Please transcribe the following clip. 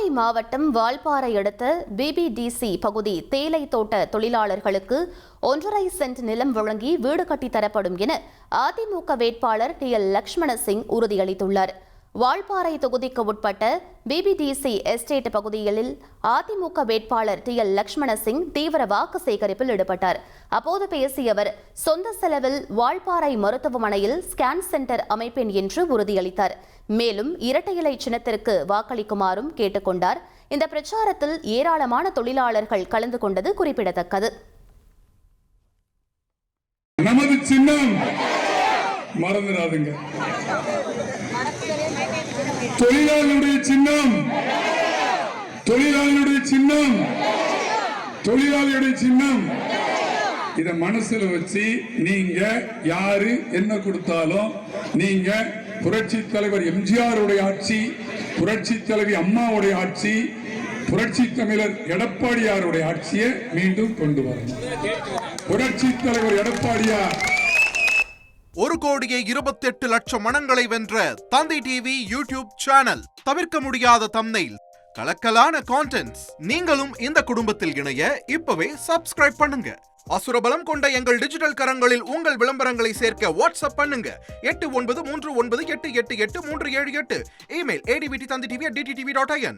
கோவை மாவட்டம் வால்பாறை அடுத்த பிபிடிசி பகுதி தேயிலை தோட்ட தொழிலாளர்களுக்கு 1.5 சென்ட் நிலம் வழங்கி வீடு கட்டித் தரப்படும் என அதிமுக வேட்பாளர் TL லக்ஷ்மண சிங் உறுதியளித்துள்ளார். வால்பாறை தொகுதிக்கு உட்பட்ட பிபிடிசி எஸ்டேட் பகுதிகளில் அதிமுக வேட்பாளர் TL லக்ஷ்மண சிங் தீவிர வாக்கு சேகரிப்பில் ஈடுபட்டார். அப்போது பேசிய அவர், சொந்த செலவில் வால்பாறை மருத்துவமனையில் ஸ்கேன் சென்டர் அமைப்பேன் என்று உறுதியளித்தார். மேலும் இரட்டை இலை சின்னத்திற்கு வாக்களிக்குமாறும் கேட்டுக் கொண்டார். இந்த பிரச்சாரத்தில் ஏராளமான தொழிலாளர்கள் கலந்து கொண்டது குறிப்பிடத்தக்கது. நமது சின்னம் மறந்துடாதுங்க. தொழிலாளர்களுடைய சின்னம், தொழிலாளர்களுடைய சின்னம், தொழிலாளியுடைய சின்னம். இத மனசுல வச்சு நீங்க யாரு என்ன கொடுத்தாலும் நீங்க புரட்சி தலைவர் எம்ஜிஆருடைய ஆட்சி, புரட்சி தலைவி அம்மாவுடைய ஆட்சி, புரட்சி தமிழர் எடப்பாடியாருடைய ஆட்சியை மீண்டும் கொண்டு வரணும். புரட்சி தலைவர் எடப்பாடியார் 1,28,00,000 மனங்களை வென்ற தந்தி டிவி யூடியூப் சேனல். தவிர்க்க முடியாத தம்ப்நெயில், கலக்கலான கான்டென்ட்ஸ். நீங்களும் இந்த குடும்பத்தில் இணைய இப்பவே சப்ஸ்கிரைப் பண்ணுங்க. அசுரபலம் கொண்ட எங்கள் டிஜிட்டல் கரங்களில் உங்கள் விளம்பரங்களை சேர்க்க வாட்ஸ்அப் பண்ணுங்க. 8939888838. Email advtthanditv@dttv.in.